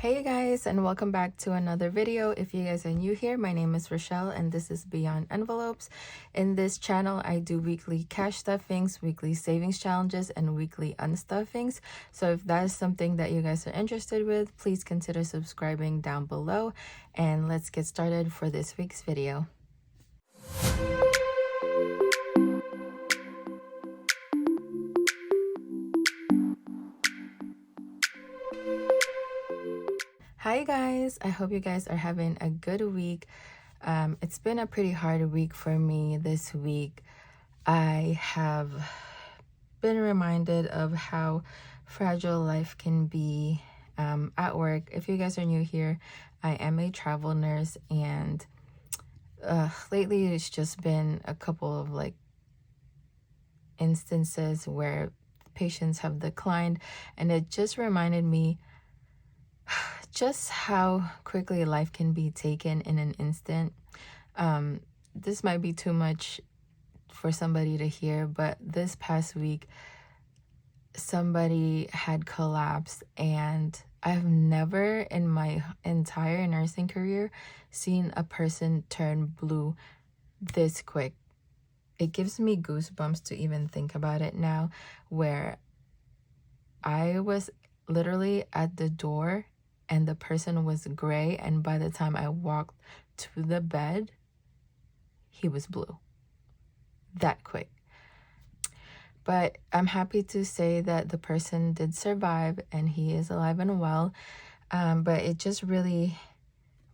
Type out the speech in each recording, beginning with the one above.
Hey guys, and welcome back to another video. If you guys are new here, my name is Rochelle and this is Beyond Envelopes. In this channel, I do weekly cash stuffings, weekly savings challenges, and weekly unstuffings. So if that is something that you guys are interested with, please consider subscribing down below. And let's get started for this week's video. Hi guys, I hope you guys are having a good week. It's been a pretty hard week for me this week. I have been reminded of how fragile life can be at work. If you guys are new here, I am a travel nurse, and lately it's just been a couple of instances where patients have declined, and it just reminded me just how quickly life can be taken in an instant. This might be too much for somebody to hear, but this past week somebody had collapsed, and I've never in my entire nursing career seen a person turn blue this quick. It gives me goosebumps to even think about it now, where I was literally at the door and the person was gray, and by the time I walked to the bed, he was blue. That quick. But I'm happy to say that the person did survive and he is alive and well. But it just really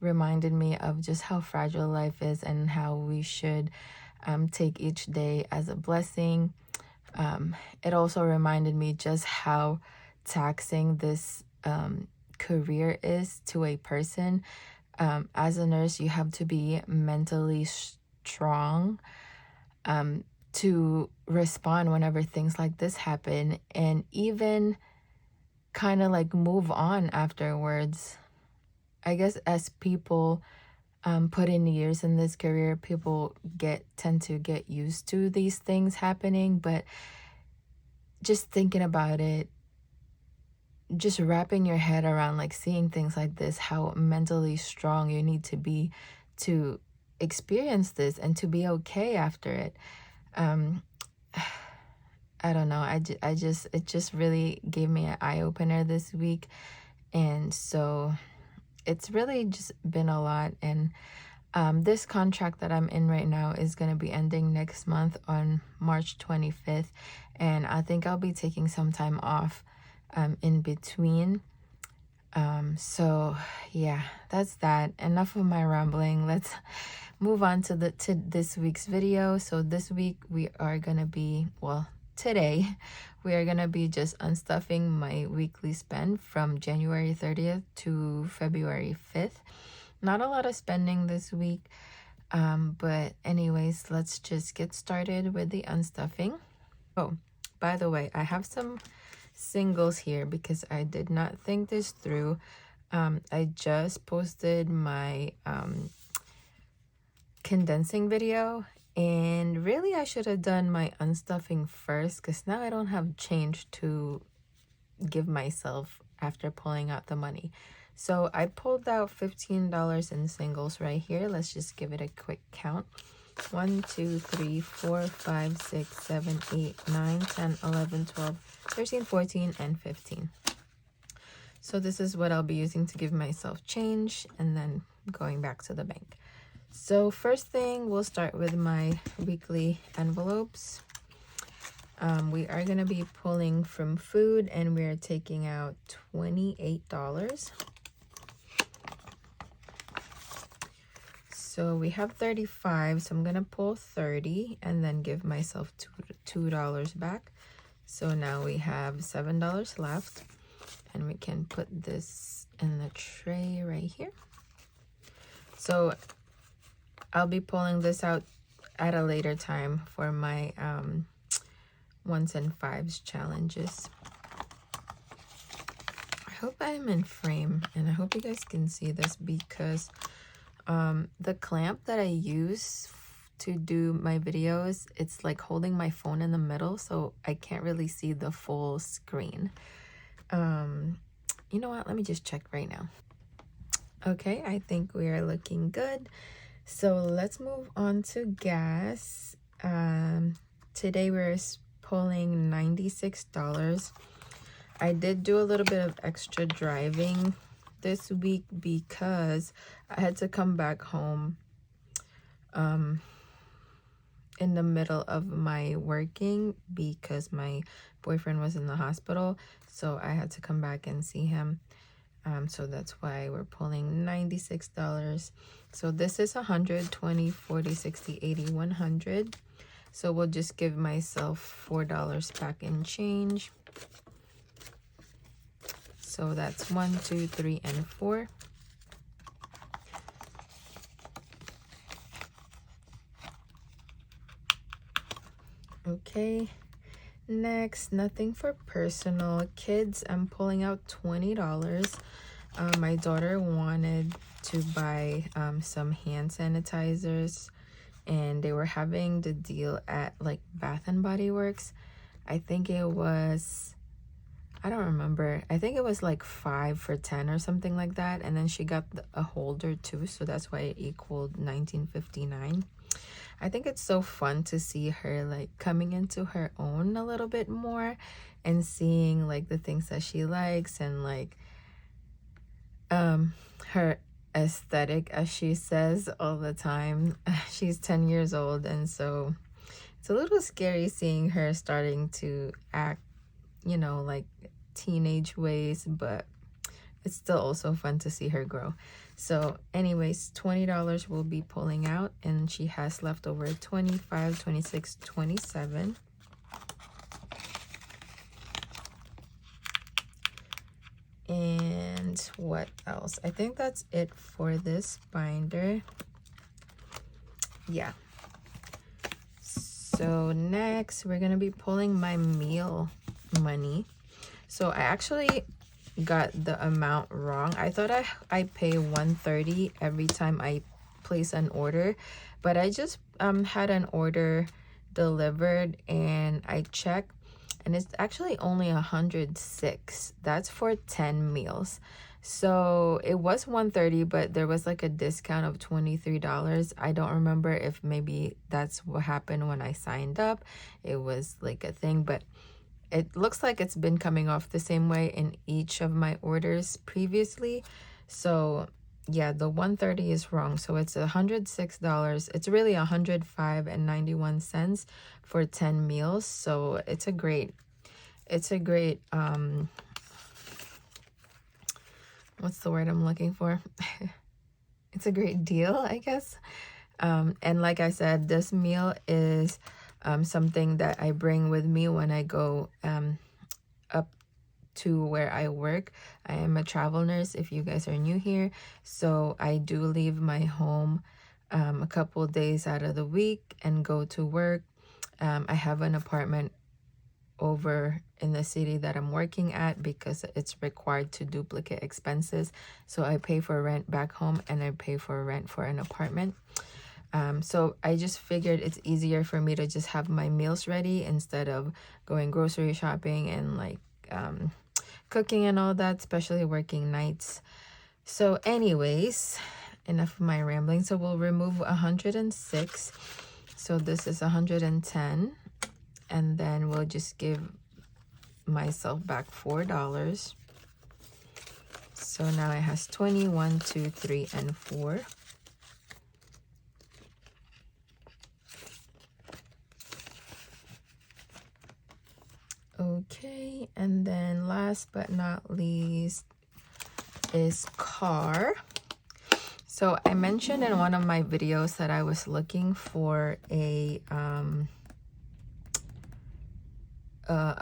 reminded me of just how fragile life is and how we should take each day as a blessing. It also reminded me just how taxing this career is to a person. As a nurse, you have to be mentally strong to respond whenever things like this happen, and even kind of move on afterwards. I guess as people put in years in this career, people tend to get used to these things happening. But just thinking about it, just wrapping your head around seeing things like this, how mentally strong you need to be to experience this and to be okay after it. I don't know. It just really gave me an eye-opener this week. And so it's really just been a lot. And this contract that I'm in right now is going to be ending next month on March 25th. And I think I'll be taking some time off in between. So yeah, that's that. Enough of my rambling. Let's move on to this week's video. So this week we are gonna be, today we are gonna be just unstuffing my weekly spend from January 30th to February 5th. Not a lot of spending this week, but anyways, let's just get started with the unstuffing. Oh, by the way, I have some singles here because I did not think this through. I just posted my condensing video, and really I should have done my unstuffing first, because now I don't have change to give myself after pulling out the money. So I pulled out $15 in singles right here. Let's just give it a quick count. 1, 2, 3, 4, 5, 6, 7, 8, 9, 10, 11, 12, 13, 14, and 15. So this is what I'll be using to give myself change, and then going back to the bank. So first thing, we'll start with my weekly envelopes. We are going to be pulling from food, and we are taking out $28. So we have 35, so I'm going to pull 30 and then give myself $2 back. So now we have $7 left, and we can put this in the tray right here. So I'll be pulling this out at a later time for my 1s and 5s challenges. I hope I'm in frame, and I hope you guys can see this, because the clamp that I use to do my videos, it's like holding my phone in the middle, so I can't really see the full screen. You know what? Let me just check right now. Okay, I think we are looking good. So let's move on to gas. Today we're pulling $96. I did do a little bit of extra driving this week because I had to come back home in the middle of my working because my boyfriend was in the hospital, so I had to come back and see him. So that's why we're pulling $96. So this is 100, 20, 40, 60, 80, 100. So we'll just give myself $4 back in change. So that's 1, 2, 3, and 4. Okay, next, nothing for personal. Kids, I'm pulling out $20. My daughter wanted to buy some hand sanitizers, and they were having the deal at like Bath and Body Works. I think it was, I don't remember, I think it was like 5 for 10 or something like that, and then she got a holder too, so that's why it equaled $19.59. I think it's so fun to see her like coming into her own a little bit more and seeing like the things that she likes and like her aesthetic, as she says all the time. She's 10 years old, and so it's a little scary seeing her starting to act, you know, like teenage ways, but it's still also fun to see her grow. So anyways, $20 will be pulling out, and she has left over 25, 26, 27. And what else? I think that's it for this binder. Yeah. So next we're gonna be pulling my meal money. So I actually got the amount wrong. I thought I pay $130 every time I place an order, but I just had an order delivered and I checked, and it's actually only $106. That's for 10 meals. So it was $130, but there was like a discount of $23. I don't remember if maybe that's what happened when I signed up. It was like a thing, but it looks like it's been coming off the same way in each of my orders previously. So yeah, the $130 is wrong. So it's $106. It's really $105.91 for 10 meals. So it's a great what's the word I'm looking for? It's a great deal, I guess. And like I said, this meal is something that I bring with me when I go up to where I work. I am a travel nurse, if you guys are new here. So I do leave my home a couple days out of the week and go to work. I have an apartment over in the city that I'm working at because it's required to duplicate expenses. So I pay for rent back home and I pay for rent for an apartment. So I just figured it's easier for me to just have my meals ready instead of going grocery shopping and like cooking and all that, especially working nights. So anyways, enough of my rambling. So we'll remove 106. So this is 110, and then we'll just give myself back $4. So now it has 20, 1, 2, 3, and 4. Okay, and then last but not least is car. So I mentioned in one of my videos that I was looking for a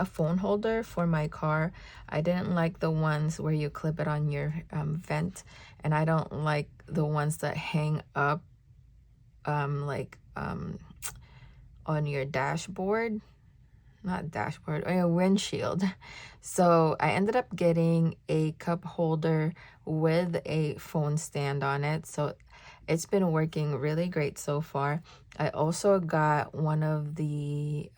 phone holder for my car. I didn't like the ones where you clip it on your vent, and I don't like the ones that hang up on your dashboard. Not dashboard, or a windshield. So I ended up getting a cup holder with a phone stand on it. So it's been working really great so far. I also got one of the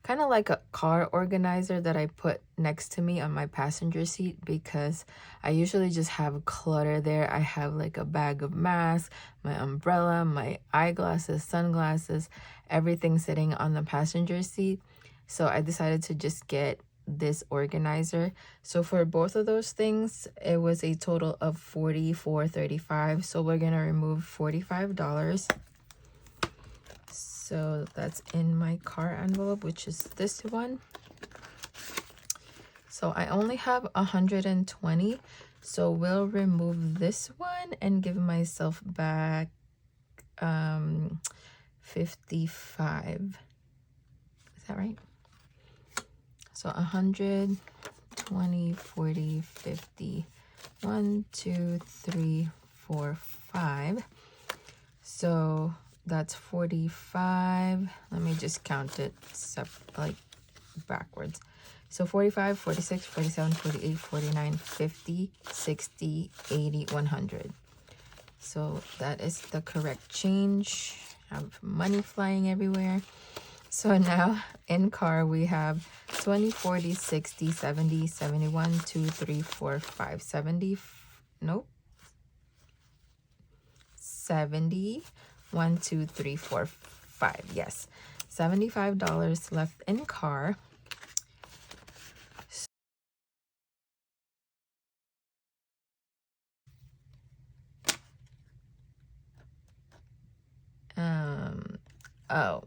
kind of like a car organizer that I put next to me on my passenger seat, because I usually just have clutter there. I have like a bag of masks, my umbrella, my eyeglasses, sunglasses, everything sitting on the passenger seat. So I decided to just get this organizer. So for both of those things, it was a total of $44.35. So we're gonna remove $45. So that's in my car envelope, which is this one. So I only have 120, so we'll remove this one and give myself back 55. Is that right? So 100, 20, 40, 50, 1, 2, 3, 4, 5. So that's 45. Let me just count it like backwards. So 45, 46, 47, 48, 49, 50, 60, 80, 100. So that is the correct change. I have money flying everywhere. So now in car we have 20, 40, 60, 70, 71, 2, 3, 4, 5, 70. Nope. 70. 1, 2, 3, 4, 5. Yes. $75 left in car. Oh.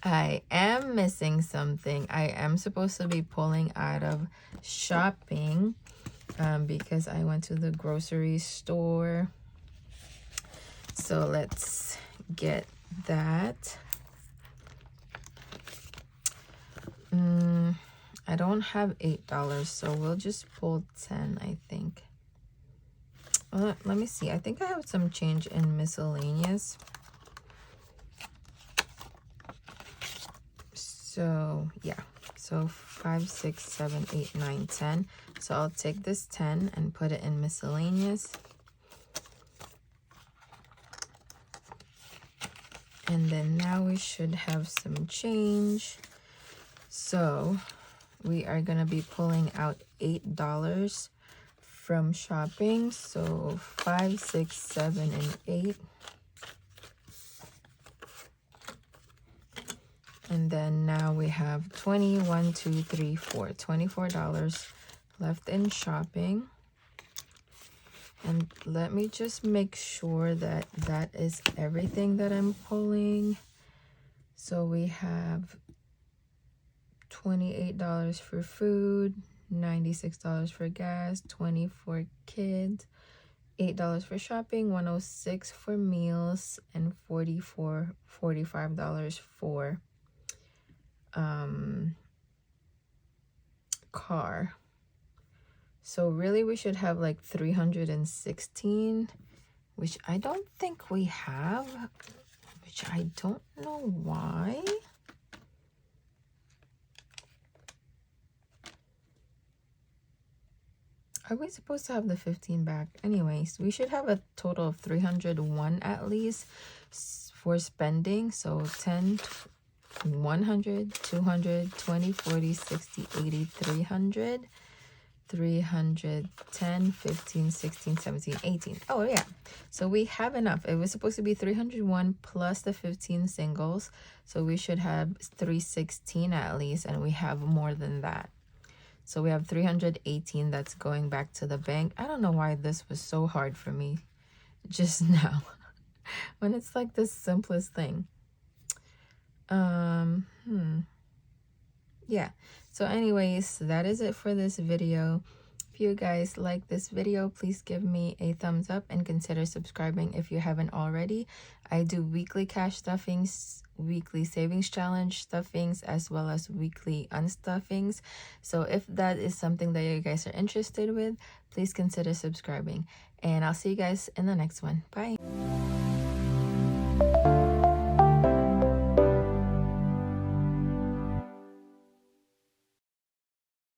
I am missing something. I am supposed to be pulling out of shopping because I went to the grocery store. So let's get that. I don't have $8, so we'll just pull 10, I think. Let me see. I think I have some change in miscellaneous. So yeah, so 5, 6, 7, 8, 9, 10. So I'll take this 10 and put it in miscellaneous. And then now we should have some change. So we are gonna be pulling out $8 from shopping. So 5, 6, 7, and 8. And then now we have 20, 1, 2, 3, 4, $24 left in shopping. And let me just make sure that that is everything that I'm pulling. So we have $28 for food, $96 for gas, 20 for kids, $8 for shopping, $106 for meals, and $45 for car. So really we should have like 316, which I don't think we have, which I don't know why. Are we supposed to have the 15 back? Anyways, we should have a total of 301 at least for spending. So 10, 100, 200, 20, 40, 60, 80, 300, 310, 15, 16, 17, 18. Oh yeah, so we have enough. It was supposed to be 301 plus the 15 singles, so we should have 316 at least, and we have more than that. So we have 318 that's going back to the bank. I don't know why this was so hard for me just now when it's like the simplest thing. Yeah, so anyways, that is it for this video. If you guys like this video, please give me a thumbs up and consider subscribing if you haven't already. I do weekly cash stuffings, weekly savings challenge stuffings, as well as weekly unstuffings. So if that is something that you guys are interested with, please consider subscribing. And I'll see you guys in the next one. Bye.